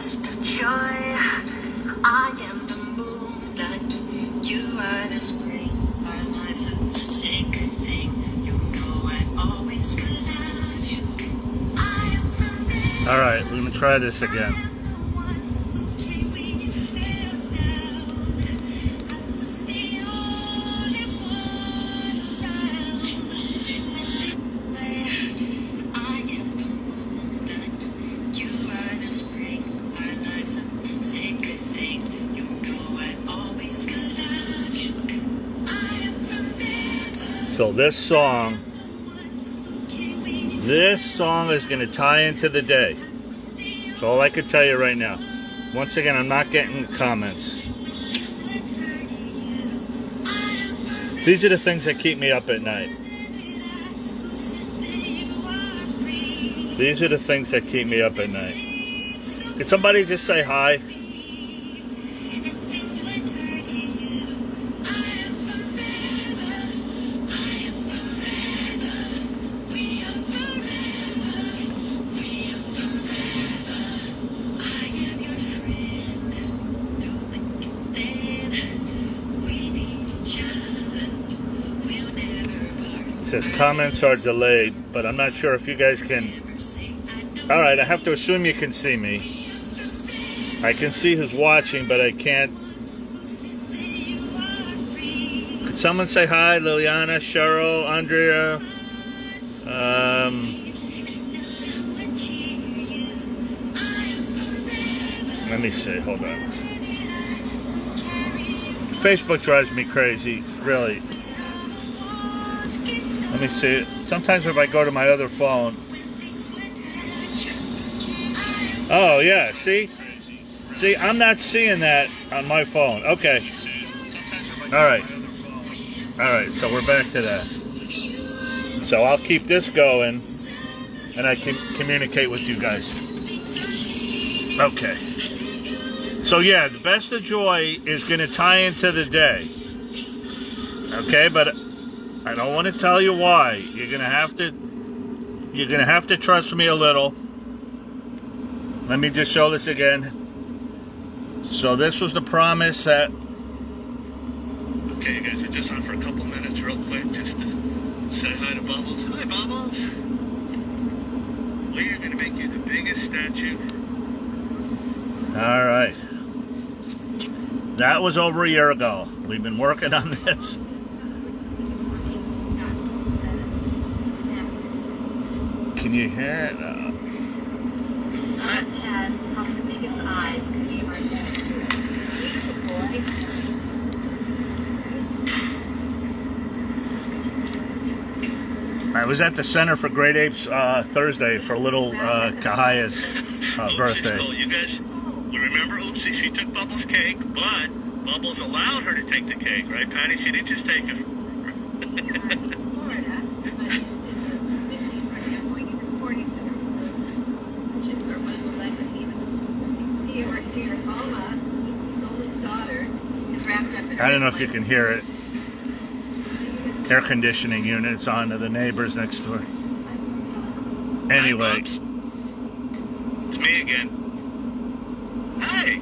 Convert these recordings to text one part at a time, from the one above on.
best of joy. I am the moonlight, you are the spring. Our lives a sick thing, you know I always will love you. I am forever. All right, let me try this again. So this song is going to tie into the day. That's all I can tell you right now. Once again, I'm not getting comments. These are the things that keep me up at night. These are the things that keep me up at night. Could somebody just say hi? It says comments are delayed, but I'm not sure if you guys can. All right, I have to assume you can see me. I can see who's watching, but I can't. Could someone say hi? Liliana, Cheryl, Andrea. Let me see. Hold on. Facebook drives me crazy, really. Let me see. Sometimes if I go to my other phone. Oh, yeah. See? See, I'm not seeing that on my phone. Okay. All right. All right. So we're back to that. So I'll keep this going, and I can communicate with you guys. Okay. So, yeah, the best of joy is going to tie into the day. Okay, but I don't want to tell you why. You're gonna have to trust me a little. Let me just show this again. So this was the promise that. Okay, you guys, we're just on for a couple minutes, real quick, just to say hi to Bubbles. Hi, Bubbles. We are gonna make you the biggest statue. All right. That was over a year ago. We've been working on this. Can you hear it? I was at the Center for Great Apes Thursday for little Kahaya's birthday. Cool. You guys, you remember, Oopsie, she took Bubbles' cake, but Bubbles allowed her to take the cake, right, Patty? She didn't just take it. I don't know if you can hear it. Air conditioning units on to the neighbors next door. Anyway. Hi, it's me again. Hey.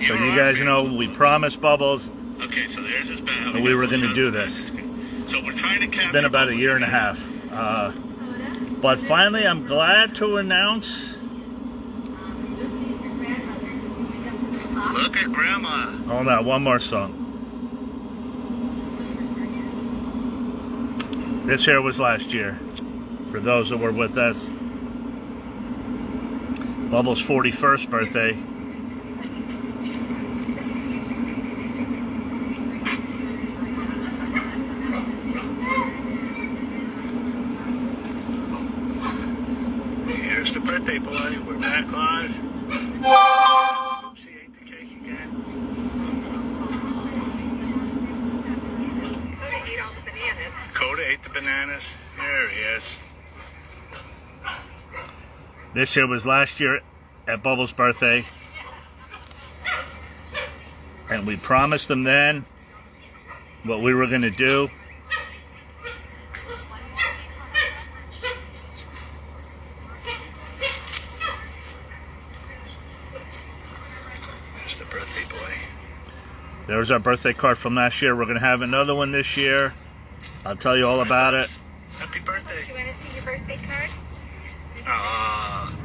So you guys know we promised Bubbles. Okay, so there's this bad. We were going to do this. So we're trying to capture. It's been about a year and a half. But finally, I'm glad to announce. Look at Grandma. Hold on, one more song. This here was last year, for those that were with us. Bubbles' 41st birthday. Here's the birthday boy. We're back live. Oopsie ate the cake again. Coda ate the bananas. There he is. This year was last year at Bubbles' birthday. And we promised them then what we were going to do. There's our birthday card from last year. We're going to have another one this year. I'll tell you all about it. Happy birthday. Do you want to see your birthday card? Ah. All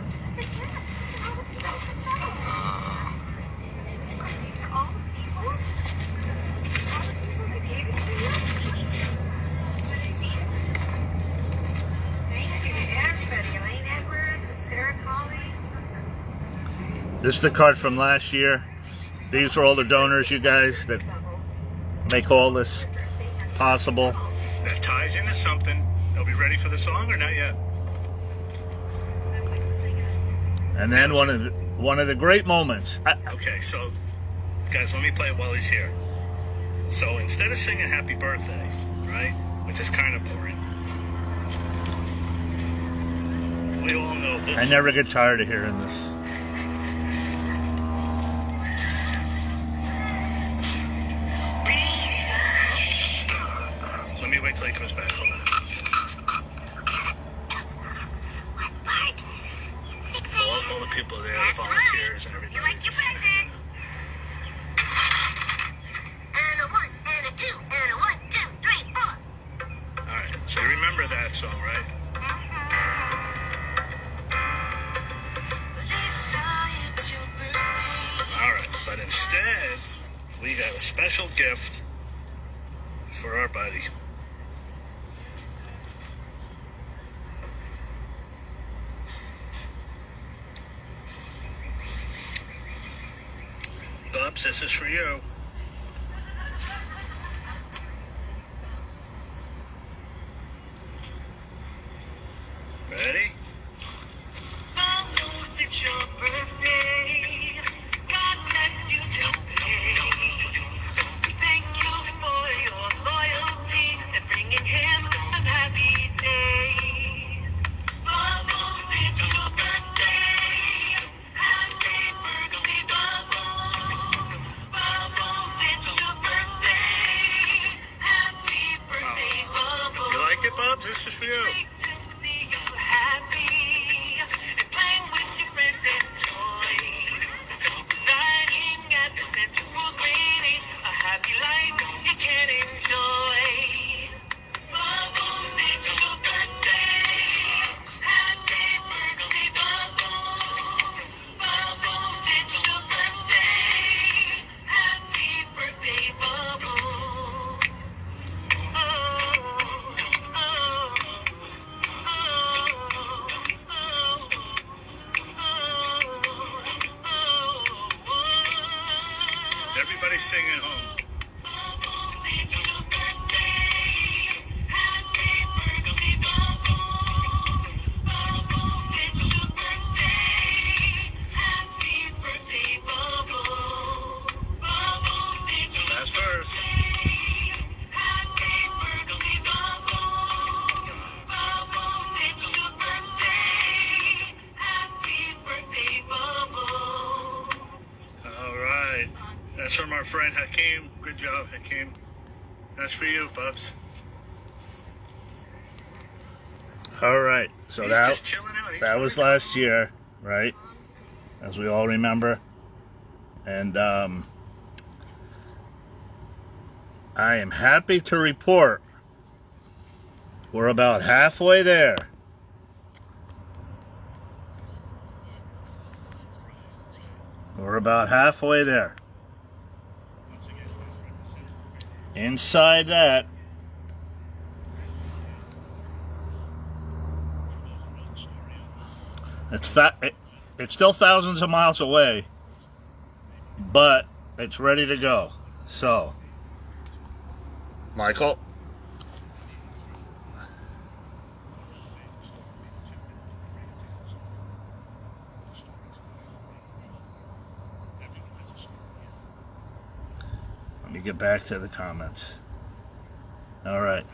the people? All the people that gave it to you? Want to see it? Thank you to everybody. Elaine Edwards and Sarah Colley. This is the card from last year. These are all the donors, you guys, that make all this possible. That ties into something. Are we ready for the song or not yet? And then one of the great moments. Okay, so guys, let me play it while he's here. So instead of singing Happy Birthday, right, which is kind of boring, we all know this. I never get tired of hearing this. Let me wait till he comes back. Hold on. All the people there, the volunteers and everybody. You like your present? And a 1, and a 2, and a 1, 2, 3, 4. All right, so you remember that song, right? Lisa, it's your birthday. All right, but instead, we got a special gift for our buddy. Bubs, this is for you. Ready? It's your birthday. God bless you today. Thank you for your loyalty and bringing him some happy days. Bubbles, it's your birthday. Happy birthday, Bubbles. Bubbles, it's your birthday. Happy birthday, Bubbles. You like it, Bubs? This is for you. Everybody sing at home. Last verse. All right. That's from our friend Hakeem. Good job, Hakeem. That's for you, Bubs. All right. So He's that just chilling out. He's that was last year, right? As we all remember. And I am happy to report we're about halfway there. We're about halfway there. Inside that, it's still thousands of miles away, but it's ready to go. So, Michael, let me get back to the comments. All right.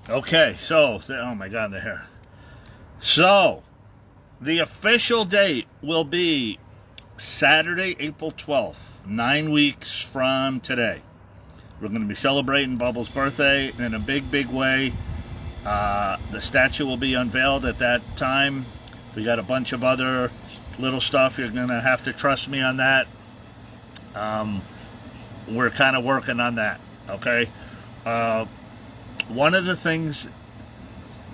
Okay, so, oh my God, they're here. So, the official date will be Saturday, April 12th, 9 weeks from today. We're going to be celebrating Bubbles' birthday in a big, big way. The statue will be unveiled at that time. We got a bunch of other little stuff. You're gonna have to trust me on that. We're kind of working on that. Okay. One of the things,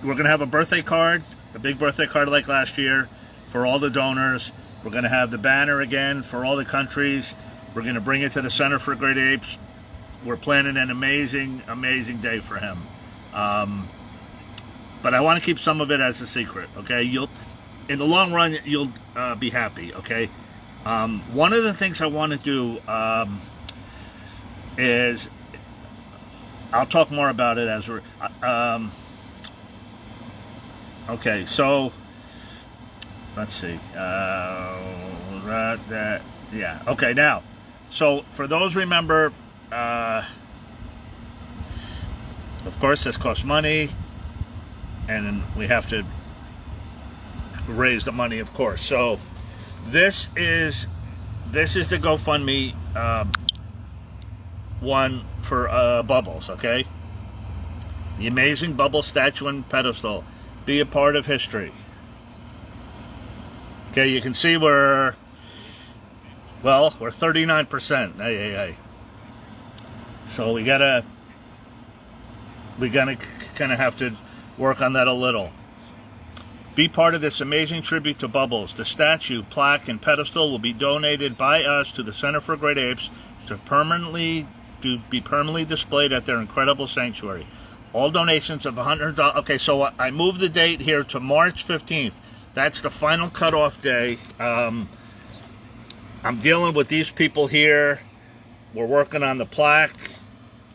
we're gonna have a birthday card, a big birthday card like last year for all the donors. We're gonna have the banner again for all the countries. We're gonna bring it to the Center for Great Apes. We're planning an amazing, amazing day for him. But I want to keep some of it as a secret, okay? In the long run, you'll be happy, okay? One of the things I want to do is, I'll talk more about it as we're, okay, so, let's see, yeah, okay, now, so for those remember, of course, this costs money, and we have to raise the money, of course. So this is the GoFundMe one for Bubbles, okay? The amazing Bubbles statue and pedestal. Be a part of history. Okay, you can see we're 39%. Hey. So we gotta kind of have to work on that a little. Be part of this amazing tribute to Bubbles. The statue, plaque, and pedestal will be donated by us to the Center for Great Apes to be permanently displayed at their incredible sanctuary. All donations of $100. Okay, so I moved the date here to March 15th. That's the final cutoff day. I'm dealing with these people here. We're working on the plaque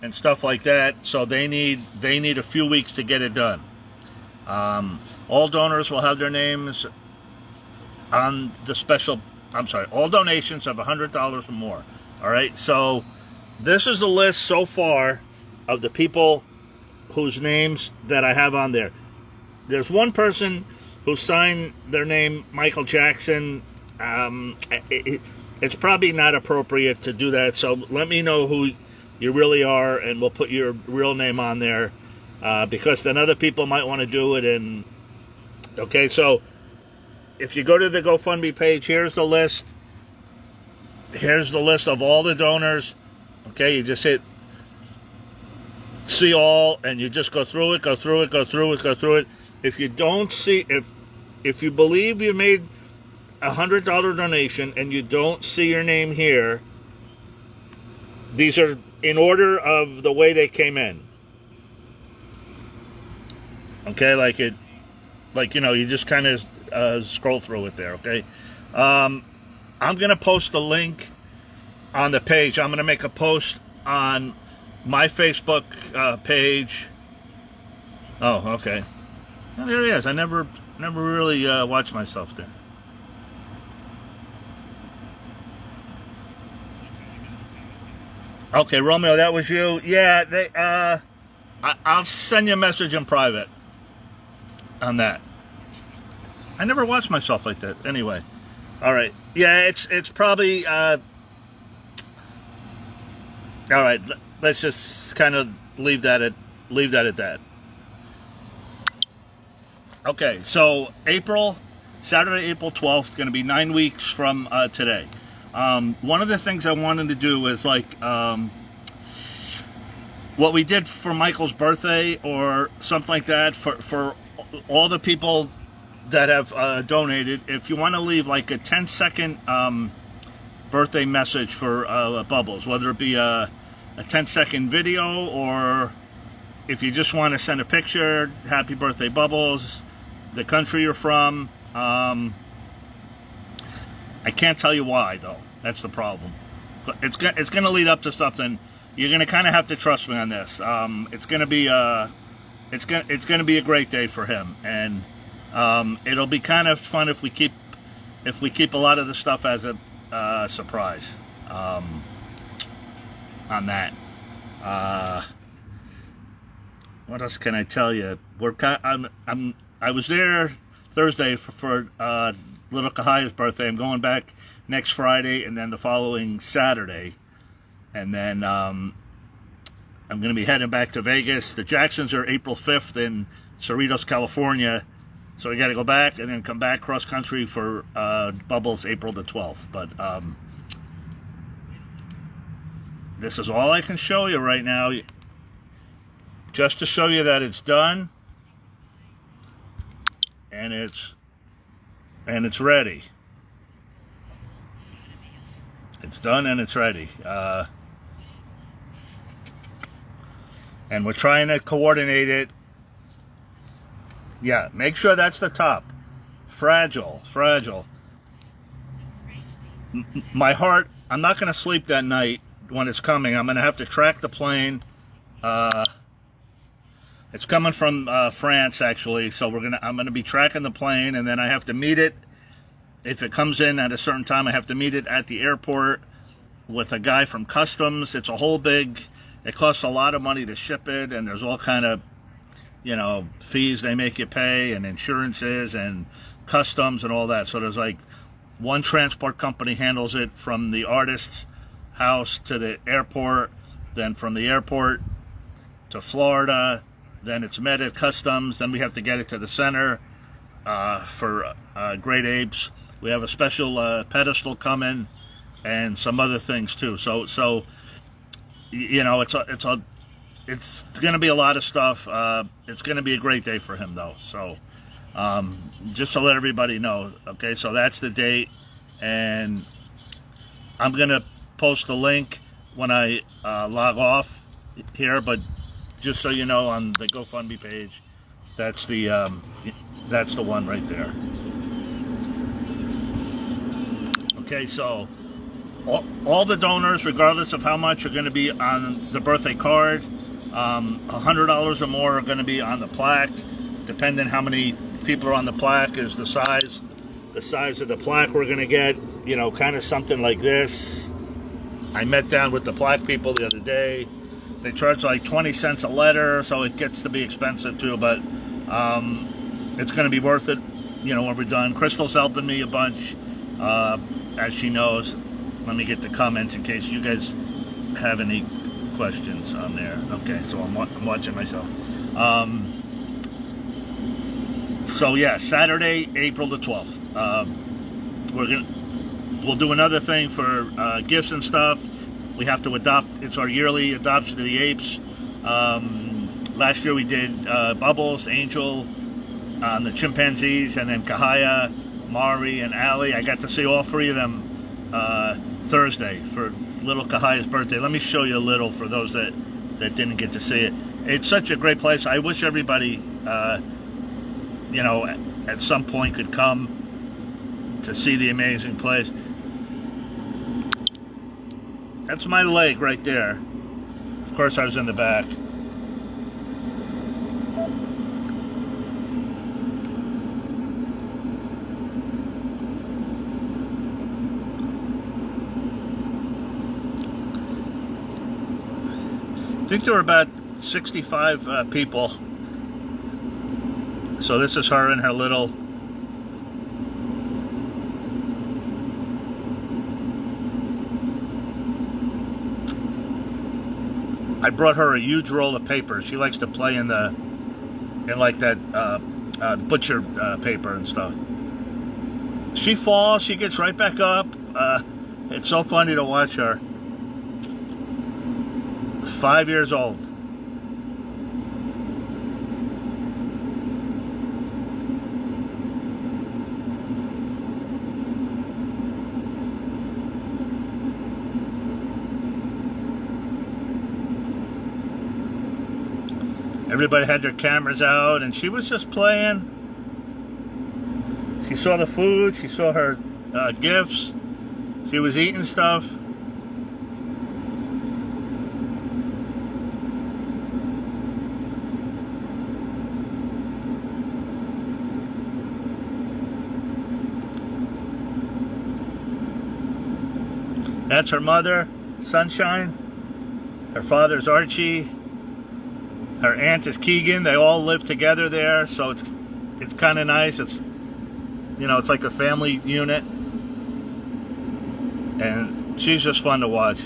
and stuff like that, so they need a few weeks to get it done. All donors will have their names on the special, all donations of $100 or more. All right, so this is the list so far of the people whose names that I have on there. There's one person who signed their name Michael Jackson. It's probably not appropriate to do that, so let me know who you really are, and we'll put your real name on there, because then other people might want to do it. And okay, so if you go to the GoFundMe page, here's the list. Here's the list of all the donors. Okay, you just hit see all, and you just go through it. If you don't see, if you believe you made $100 donation and you don't see your name here, these are in order of the way they came in. Okay, you just kind of scroll through it there. Okay, I'm gonna post a link on the page. I'm gonna make a post on my Facebook page. Oh, okay. Oh, there he is. I never really watched myself there. Okay, Romeo, that was you. Yeah, I'll send you a message in private on that. I never watched myself like that. Anyway, all right. Yeah, it's probably all right. Let's just kind of leave that at that. Okay, so Saturday, April 12th, going to be 9 weeks from today. One of the things I wanted to do is what we did for Michael's birthday or something like that for all the people that have donated. If you want to leave like a 10-second birthday message for Bubbles, whether it be a 10-second video, or if you just want to send a picture, happy birthday Bubbles, the country you're from. I can't tell you why though. That's the problem. It's going to lead up to something. You're going to kind of have to trust me on this. It's going to be it's going to be a great day for him, and it'll be kind of fun if we keep a lot of the stuff as a surprise on that. What else can I tell you? I was there Thursday for little Kahia's birthday. I'm going back next Friday, and then the following Saturday, and then I'm going to be heading back to Vegas. The Jacksons are April 5th in Cerritos, California, So we got to go back and then come back cross country for Bubbles April the 12th. But this is all I can show you right now, just to show you that it's done and it's ready. It's done and it's ready. And we're trying to coordinate it. Yeah, make sure that's the top. Fragile. My heart, I'm not going to sleep that night when it's coming. I'm going to have to track the plane. It's coming from France, actually, so I'm going to be tracking the plane, and then I have to meet it. If it comes in at a certain time, I have to meet it at the airport with a guy from customs. It's a whole big, it costs a lot of money to ship it, and there's all kind of, fees they make you pay, and insurances and customs and all that. So there's like one transport company handles it from the artist's house to the airport, then from the airport to Florida, then it's met at customs, then we have to get it to the center for Great Apes. We have a special pedestal coming and some other things too. So it's going to be a lot of stuff. It's going to be a great day for him, though. So just to let everybody know, okay, so that's the date. And I'm going to post a link when I log off here. But just so you know, on the GoFundMe page, that's the one right there. Okay, so all the donors, regardless of how much, are going to be on the birthday card. $100 or more are going to be on the plaque. Depending how many people are on the plaque is the size of the plaque we're going to get. Kind of something like this. I met down with the plaque people the other day. They charge like 20 cents a letter, so it gets to be expensive too, but it's going to be worth it, when we're done. Crystal's helping me a bunch, as she knows. Let me get the comments in case you guys have any questions on there. Okay, so I'm watching myself. So yeah, Saturday, April the 12th. We'll do another thing for gifts and stuff. We have to adopt. It's our yearly adoption of the apes. Last year we did Bubbles, Angel, the chimpanzees, and then Kahaya, Mari, and Allie. I got to see all three of them Thursday for little Kahaya's birthday. Let me show you a little for those that didn't get to see it. It's such a great place. I wish everybody, at some point could come to see the amazing place. That's my leg right there. Of course, I was in the back. I think there were about 65 people. So this is her in her little... I brought her a huge roll of paper. She likes to play in like that butcher paper and stuff. She falls, she gets right back up. It's so funny to watch her. 5 years old. Everybody had their cameras out, and she was just playing. She saw the food, she saw her gifts, she was eating stuff. That's her mother, Sunshine. Her father's Archie. Her aunt is Keegan. They all live together there, so it's kind of nice. It's it's like a family unit, and she's just fun to watch.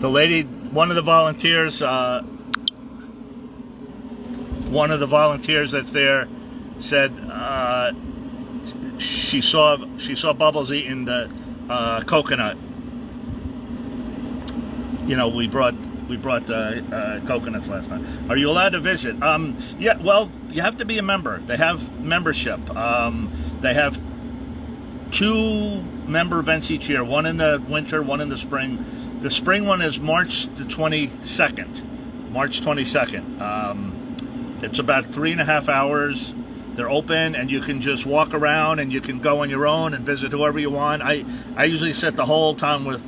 The lady, one of the volunteers that's there said she saw Bubbles eating the coconut. You know, we brought coconuts last time. Are you allowed to visit? Yeah. Well, you have to be a member. They have membership. They have 2 member events each year. One in the winter, one in the spring. The spring one is March 22nd. It's about 3.5 hours. They're open, and you can just walk around, and you can go on your own and visit whoever you want. I usually sit the whole time with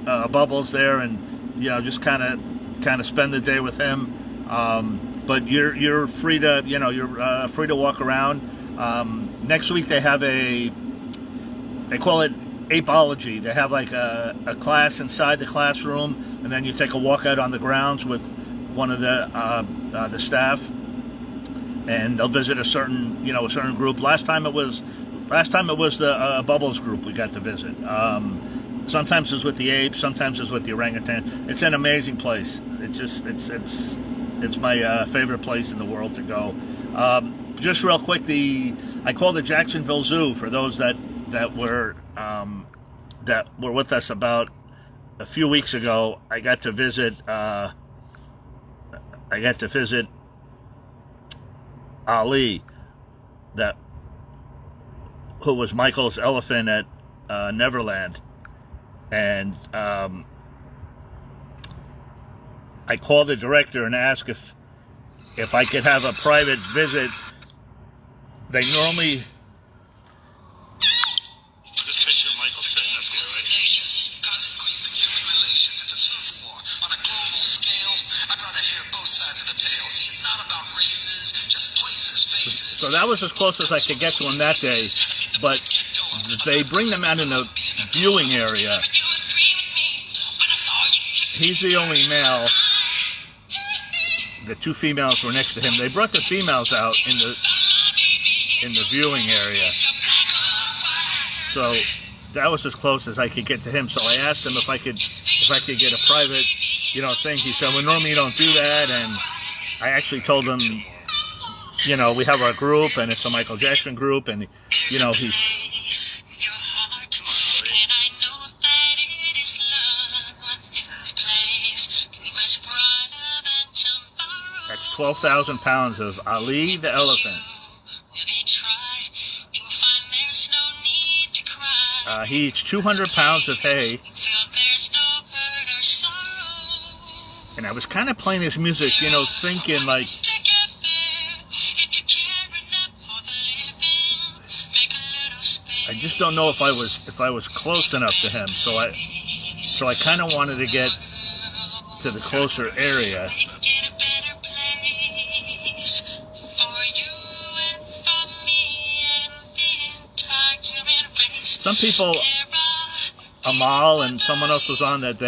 Bubbles there, and you know, just kind of spend the day with him. But you're free to you're free to walk around. Next week they have they call it Apeology. They have like a class inside the classroom, and then you take a walk out on the grounds with one of the staff, and they'll visit a certain group. Last time it was the Bubbles group we got to visit. Sometimes it's with the apes, sometimes it's with the orangutan. It's an amazing place. It's my favorite place in the world to go. Just real quick, I call the Jacksonville Zoo for those that were with us about a few weeks ago. I got to visit Ali, who was Michael's elephant at Neverland. And I called the director and asked if I could have a private visit. They normally... This picture of Michael sitting up there, right? Constantly for human relations. It's a turf war on a global scale. I'd rather hear both sides of the tale. See, it's not about races, just places, faces. So that was as close as I could get to him that day. But they bring them out in a viewing area. He's the only male. The 2 females were next to him. They brought the females out in the viewing area. So that was as close as I could get to him. So I asked him if I could get a private, thing. He said, well, normally you don't do that. And I actually told him, we have our group, and it's a Michael Jackson group, and he's... That's 12,000 pounds of Ali the elephant. He eats 200 pounds of hay. And I was kind of playing his music, thinking like... I just don't know if I was close enough to him. So I kind of wanted to get to the closer area. Some people, Amal and someone else was on that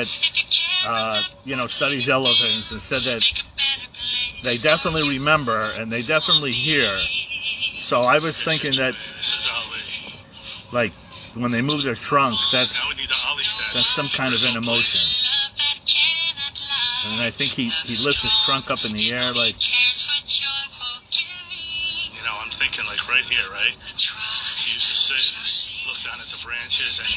studies elephants, and said that they definitely remember and they definitely hear. So I was thinking that, like, when they move their trunk, that's some kind of an emotion. And I think he lifts his trunk up in the air, like... I'm thinking, like, right here, right? He used to sit, look down at the branches, and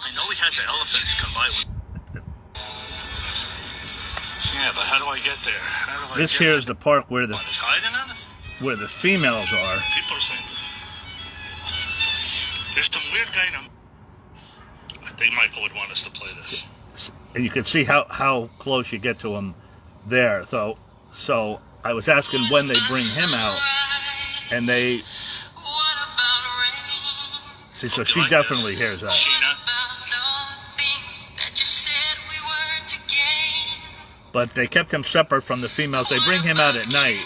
I know we had the elephants come by with... Yeah, but how do I get there? This here is the park where the it's hiding on us? Where the females are. People are saying there's some weird guy in them. I think Michael would want us to play this. And you can see how close you get to him there. So I was asking when they bring him out, and they... See, so she definitely hears that. Sheena? But they kept him separate from the females. They bring him out at night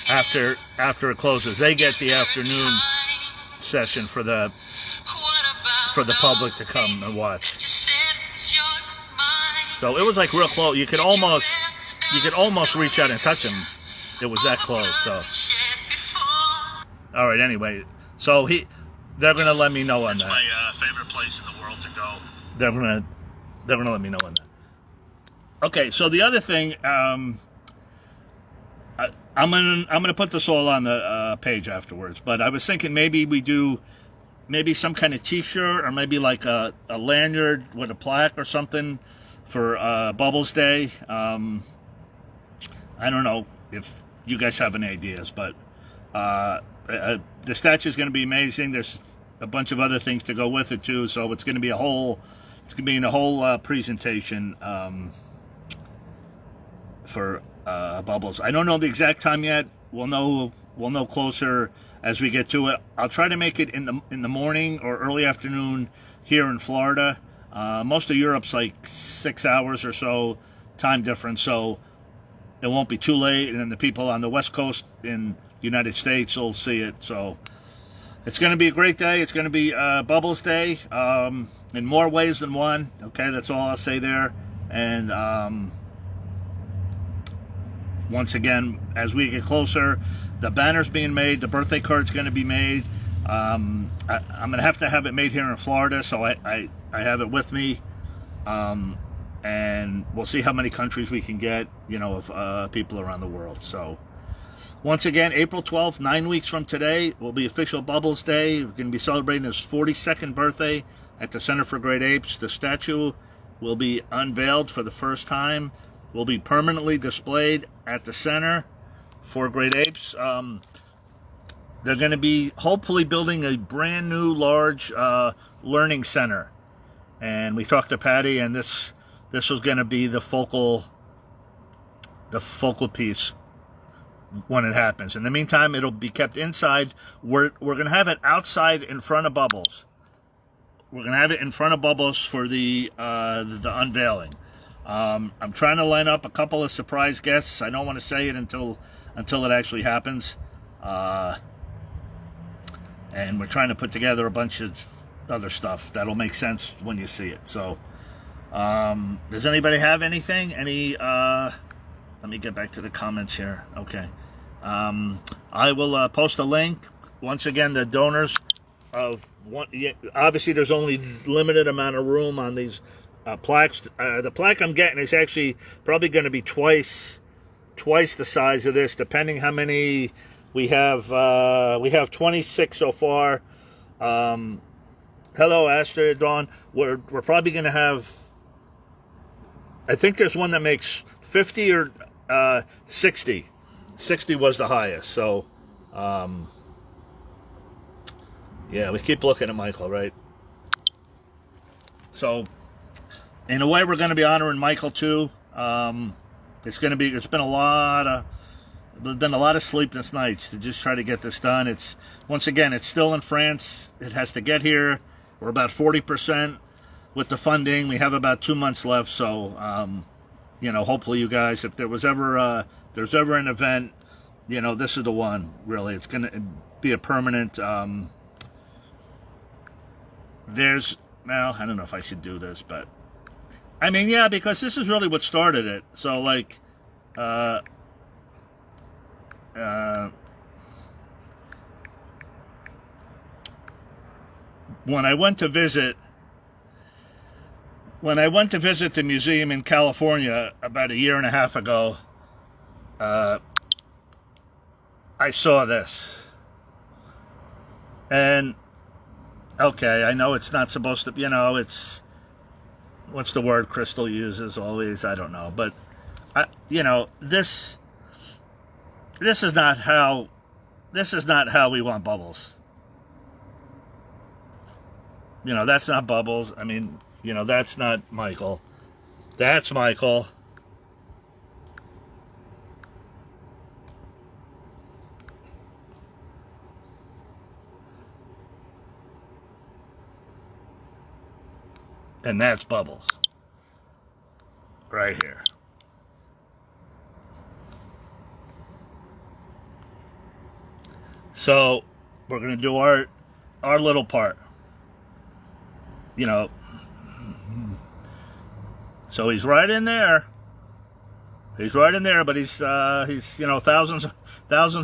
after it closes. They get the afternoon session for the public to come and watch. So it was like real close. You could almost reach out and touch him. It was that close. So all right. Anyway, so they're gonna let me know on that. It's my favorite place in the world to go. They're They're gonna let me know on that. Okay, so the other thing, I'm gonna put this all on the page afterwards. But I was thinking maybe we do maybe some kind of T-shirt or maybe like a lanyard with a plaque or something for Bubbles Day. I don't know if you guys have any ideas, but the statue is going to be amazing. There's a bunch of other things to go with it too, so it's going to be a whole presentation for Bubbles. I don't know the exact time yet. We'll know closer as we get to it. I'll try to make it in the morning or early afternoon here in Florida. Most of Europe's like 6 hours or so time difference, so it won't be too late, and then the people on the West Coast in the United States will see it. So it's going to be a great day. It's going to be Bubbles Day in more ways than one. Okay, that's all I'll say there. And once again, as we get closer, the banner's being made, the birthday card's going to be made. I'm going to have it made here in Florida, so I have it with me. And we'll see how many countries we can get, of people around the world. So once again, April 12th, 9 weeks from today, will be official Bubbles Day. We're going to be celebrating his 42nd birthday at the Center for Great Apes. The statue will be unveiled for the first time, will be permanently displayed at the Center for Great Apes. They're going to be hopefully building a brand new large learning center. And we talked to Patty, and this was going to be the focal piece when it happens. In the meantime, it'll be kept inside. We're going to have it outside in front of Bubbles. We're going to have it in front of Bubbles for the unveiling. I'm trying to line up a couple of surprise guests. I don't want to say it until it actually happens. And we're trying to put together a bunch of other stuff that'll make sense when you see it. So does anybody have anything? Let me get back to the comments here. Okay. I will post a link. Once again, the donors of one. Obviously, there's only limited amount of room on these plaques. The plaque I'm getting is actually probably going to be twice the size of this, depending how many we have. We have 26 so far. Hello, Astrid, Dawn. We're probably going to have. I think there's one that makes 50 or 60. 60 was the highest. So, yeah, we keep looking at Michael, right? So, in a way, we're going to be honoring Michael too. There's been a lot of sleepless nights to just try to get this done. It's still in France. It has to get here. We're about 40% with the funding. We have about 2 months left. So, hopefully you guys, if there's ever an event, this is the one. Really, it's going to be a permanent. I don't know if I should do this, but I mean, yeah, because this is really what started it. So, like, when I went to visit the museum in California about 1.5 years ago, I saw this. And, okay, I know it's not supposed to, it's, what's the word Crystal uses always? I don't know. But, this is not how we want Bubbles. That's not Bubbles. I mean, that's not Michael. That's Michael. And that's Bubbles. Right here. So, we're going to do our little part. So he's right in there. But he's thousands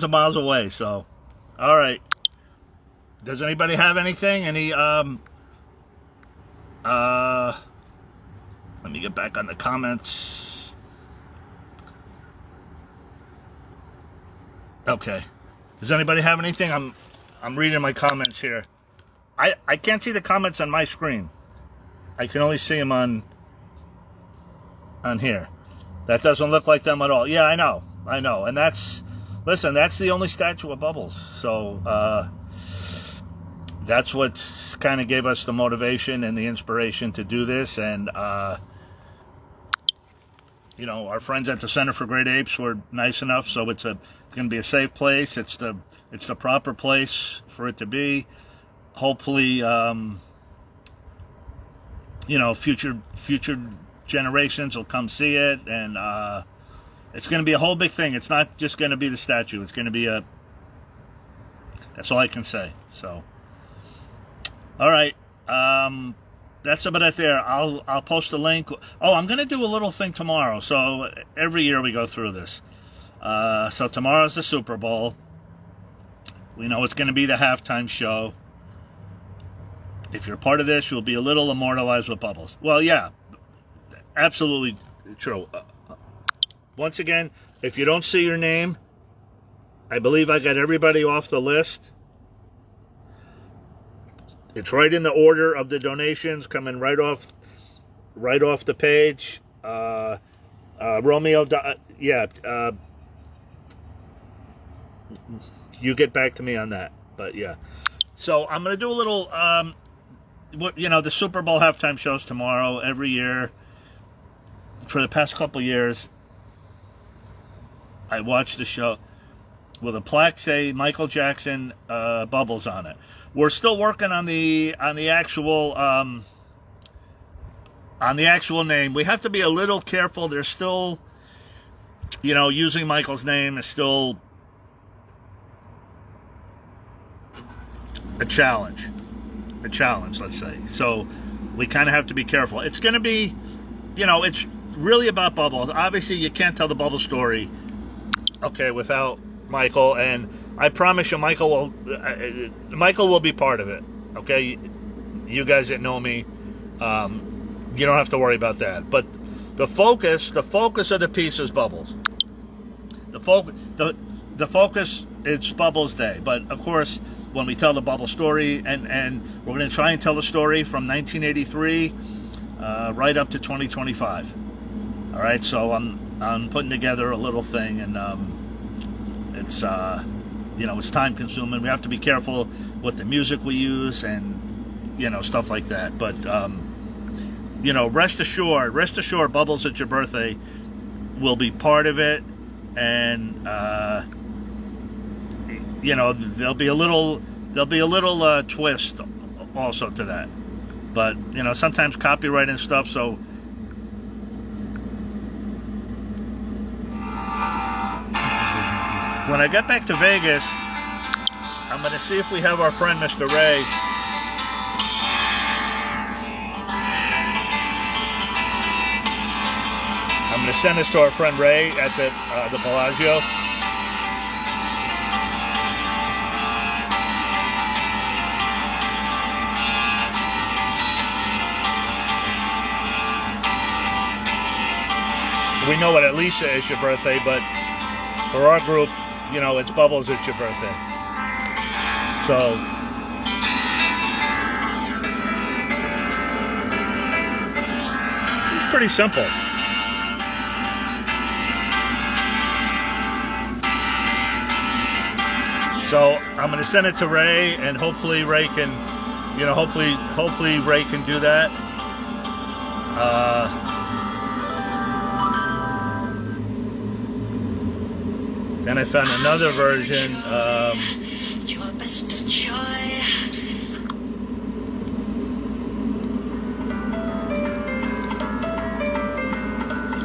of miles away. So, all right. Does anybody have anything? Let me get back on the comments. Okay. Does anybody have anything? I'm reading my comments here. I can't see the comments on my screen. I can only see them on here. That doesn't look like them at all. Yeah, I know. And that's the only statue of Bubbles. So that's what kind of gave us the motivation and the inspiration to do this. And you know, our friends at the Center for Great Apes were nice enough, so it's going to be a safe place. It's the proper place for it to be. Hopefully, you know, future generations will come see it, and it's going to be a whole big thing. It's not just going to be the statue. It's going to be that's all I can say. So, all right. That's about it there. I'll post a link. Oh, I'm going to do a little thing tomorrow. So every year we go through this. So tomorrow's the Super Bowl. We know it's going to be the halftime show. If you're part of this, you'll be a little immortalized with Bubbles. Well, yeah, absolutely true. Once again, if you don't see your name, I believe I got everybody off the list. It's right in the order of the donations, coming right off the page. Romeo, you get back to me on that. But yeah, so I'm gonna do a little, the Super Bowl halftime shows tomorrow every year. For the past couple years, I watched the show with a plaque say Michael Jackson Bubbles on it. We're still working on the actual name. We have to be a little careful. There's still, using Michael's name is still a challenge. Let's say. So we kind of have to be careful. It's going to be, it's really about Bubbles. Obviously, you can't tell the Bubble story, without Michael, and I promise you, Michael will be part of it. Okay, you guys that know me, you don't have to worry about that. But the focus of the piece is Bubbles. The focus is Bubbles Day. But of course, when we tell the Bubble story, and we're going to try and tell the story from 1983 right up to 2025. All right, so I'm putting together a little thing, and it's it's time consuming. We have to be careful with the music we use and stuff like that. But rest assured, Bubbles at Your Birthday will be part of it, and there'll be a little twist also to that. But sometimes copyright and stuff, so when I get back to Vegas, I'm going to see if we have our friend Mr. Ray. I'm going to send this to our friend Ray at the Bellagio. We know what Alicia is your birthday, but for our group, it's Bubbles at your birthday. So it's pretty simple. So I'm going to send it to Ray, and hopefully Ray can, hopefully Ray can do that. Then I found another version. Your best of joy.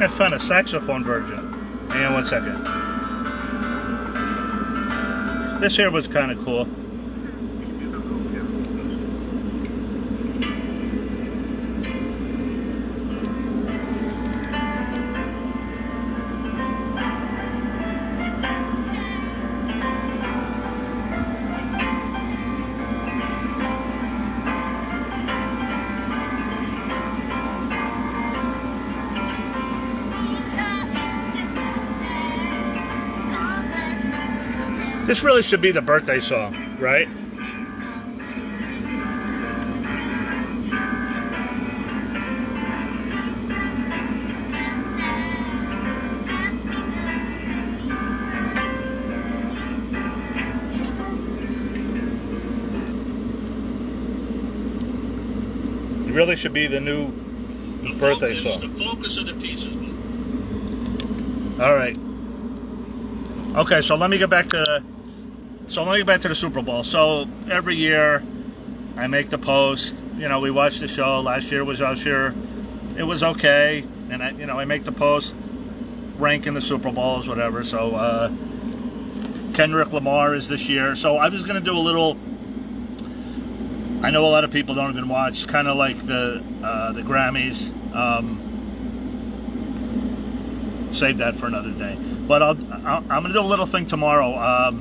I found a saxophone version. Hang on one second. This here was kind of cool. This really should be the birthday song, right? It really should be the new birthday song. The focus of the pieces. All right. Okay, so let me get back to the Super Bowl. So every year I make the post. You know, we watch the show. Last year was Usher. It was okay, and I make the post ranking the Super Bowls, whatever. So Kendrick Lamar is this year. So I was gonna do a little. I know a lot of people don't even watch, kind of like the Grammys. Save that for another day. But I'm gonna do a little thing tomorrow.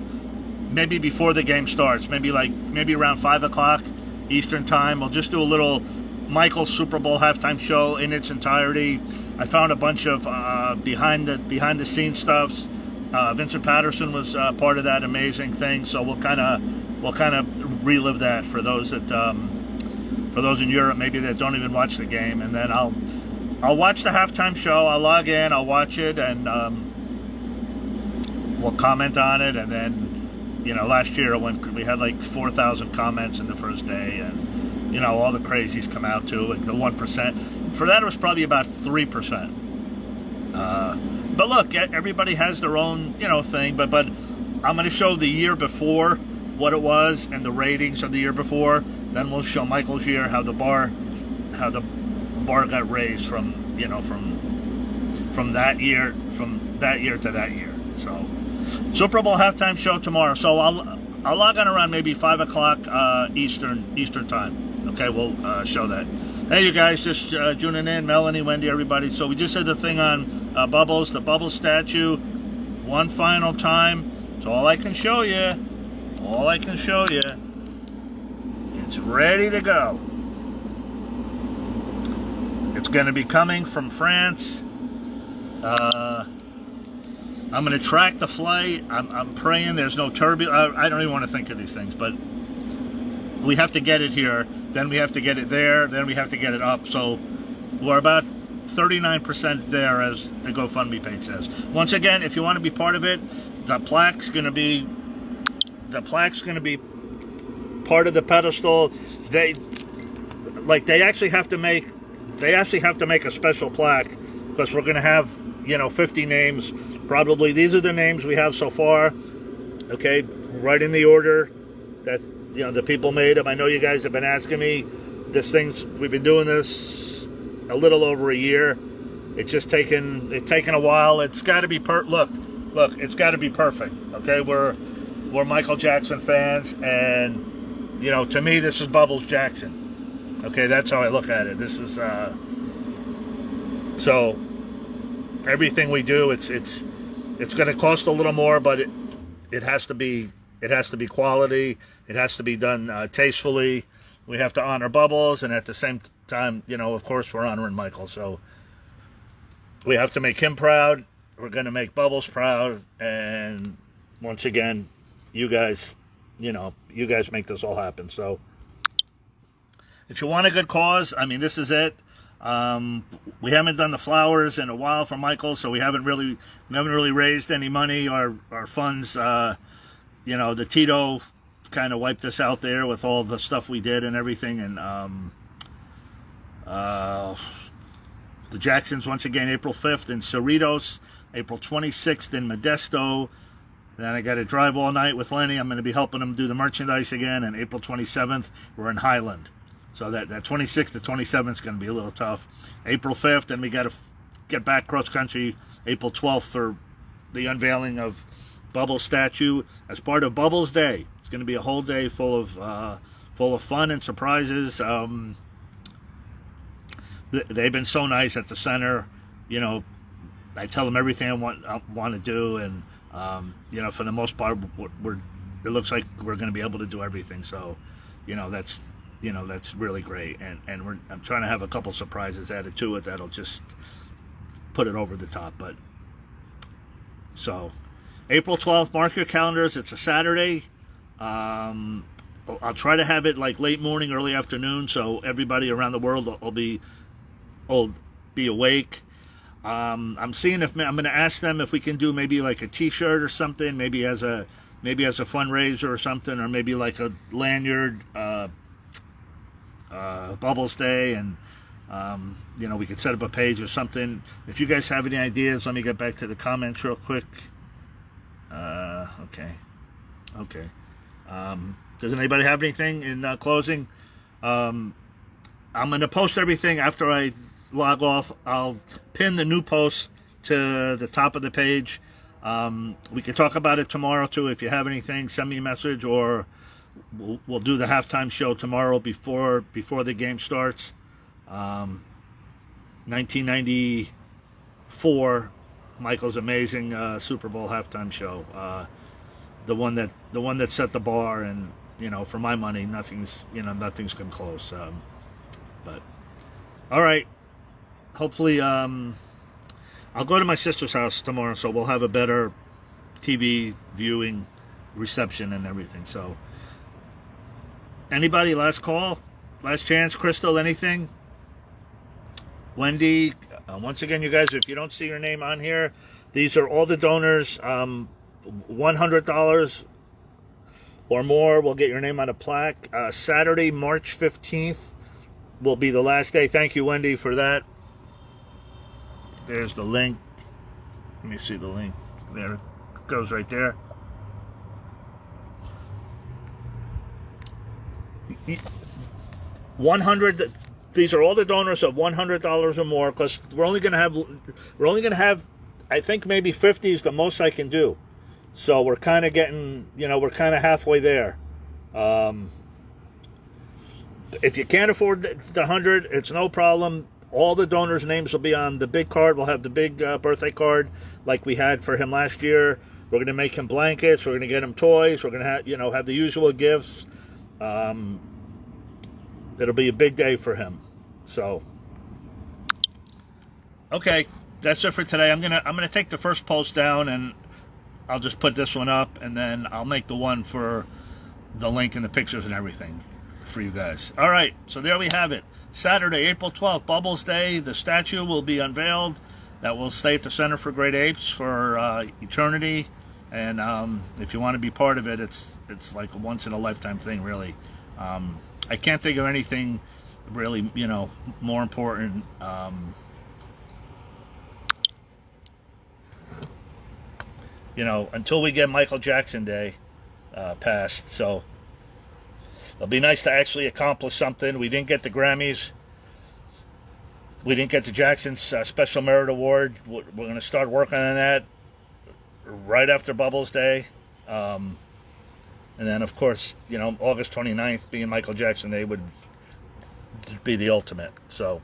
Maybe before the game starts. Maybe around 5 o'clock Eastern time. We'll just do a little Michael's Super Bowl halftime show in its entirety. I found a bunch of behind the scenes stuffs. Vincent Patterson was part of that amazing thing. So we'll kind of relive that for those in Europe maybe that don't even watch the game, and then I'll watch the halftime show. I'll log in, I'll watch it, and we'll comment on it. And then, last year we had like 4,000 comments in the first day, and all the crazies come out too. Like the 1%. For that, it was probably about 3%. But look, everybody has their own thing. But I'm going to show the year before what it was and the ratings of the year before. Then we'll show Michael's year how the bar got raised from that year to that year. So Super Bowl halftime show tomorrow. So I'll log on around maybe 5 o'clock Eastern time. Okay, we'll show that. Hey, you guys, just tuning in, Melanie, Wendy, everybody. So we just had the thing on Bubbles, the Bubbles statue, one final time. So all I can show you. It's ready to go. It's going to be coming from France. I'm going to track the flight. I'm praying there's no turbulence. I don't even want to think of these things, but we have to get it here. Then we have to get it there. Then we have to get it up. So we're about 39% there, as the GoFundMe page says. Once again, if you want to be part of it, the plaque's going to be part of the pedestal. They actually have to make a special plaque, because we're going to have 50 names probably. These are the names we have so far, okay, right in the order that the people made them. I know you guys have been asking me this thing's, we've been doing this a little over a year. It's taken a while. It's got to be look, it's got to be perfect, okay? We're Michael Jackson fans, and to me this is Bubbles Jackson. Okay, that's how I look at it. This is so everything we do, it's going to cost a little more, but it has to be quality. It has to be done tastefully. We have to honor Bubbles, and at the same time, of course, we're honoring Michael. So we have to make him proud. We're going to make Bubbles proud, and once again, you guys make this all happen. So if you want a good cause, this is it. We haven't done the flowers in a while for Michael, so we haven't really raised any money or funds. The Tito kind of wiped us out there with all the stuff we did and everything, and the Jacksons once again April 5th in Cerritos, April 26th in Modesto. Then I got to drive all night with Lenny. I'm going to be helping him do the merchandise again. And April 27th, we're in Highland. So that 26th to 27th is going to be a little tough. April 5th, then we got to get back cross country. April 12th for the unveiling of Bubbles statue as part of Bubbles Day. It's going to be a whole day full of fun and surprises. They've been so nice at the center. I tell them everything I want to do, and for the most part, it looks like we're going to be able to do everything. So, that's really great. And I'm trying to have a couple surprises added to it that'll just put it over the top. But so April 12th, mark your calendars. It's a Saturday. I'll try to have it like late morning, early afternoon, so everybody around the world will be awake. I'm seeing if I'm going to ask them if we can do maybe like a T-shirt or something, maybe as a fundraiser or something, or maybe like a lanyard, Bubbles Day, and we could set up a page or something. If you guys have any ideas, let me get back to the comments real quick. Okay. Does anybody have anything in closing? I'm going to post everything after I log off. I'll pin the new post to the top of the page. We can talk about it tomorrow too. If you have anything, send me a message, or we'll do the halftime show tomorrow before the game starts. 1994, Michael's amazing Super Bowl halftime show. The one that set the bar, and for my money, nothing's come close. But all right, hopefully, I'll go to my sister's house tomorrow, so we'll have a better TV viewing reception and everything. So, anybody, last call, last chance, Crystal, anything? Wendy, once again, you guys, if you don't see your name on here, these are all the donors. $100 or more will get your name on a plaque. Saturday, March 15th will be the last day. Thank you, Wendy, for that. There's the link. Let me see the link. There it goes right there. These are all the donors of $100 or more, because we're only going to have, I think maybe 50 is the most I can do. So we're kind of getting, we're kind of halfway there. If you can't afford the 100, it's no problem. All the donors' names will be on the big card. We'll have the big birthday card like we had for him last year. We're going to make him blankets. We're going to get him toys. We're going to have the usual gifts. It'll be a big day for him. So, okay, that's it for today. I'm gonna take the first post down, and I'll just put this one up, and then I'll make the one for the link and the pictures and everything for you guys. All right, so there we have it. Saturday, April 12th, Bubbles Day. The statue will be unveiled. That will stay at the Center for Great Apes for eternity. And if you want to be part of it, it's like a once-in-a-lifetime thing, really. I can't think of anything really, more important. Until we get Michael Jackson Day passed. So it'll be nice to actually accomplish something. We didn't get the Grammys. We didn't get the Jackson's Special Merit Award. We're going to start working on that right after Bubbles Day. And then, of course, August 29th being Michael Jackson Day would be the ultimate. So,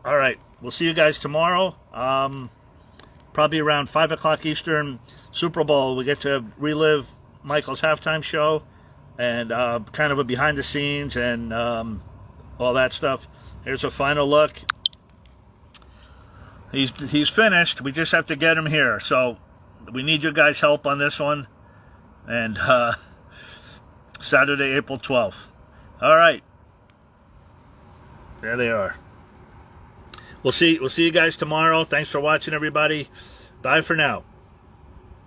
all right. We'll see you guys tomorrow. Probably around 5 o'clock Eastern, Super Bowl. We get to relive Michael's halftime show and kind of a behind the scenes and all that stuff. Here's a final look. He's finished. We just have to get him here. So we need your guys' help on this one. And Saturday, April 12th. All right. There they are. We'll see you guys tomorrow. Thanks for watching, everybody. Bye for now.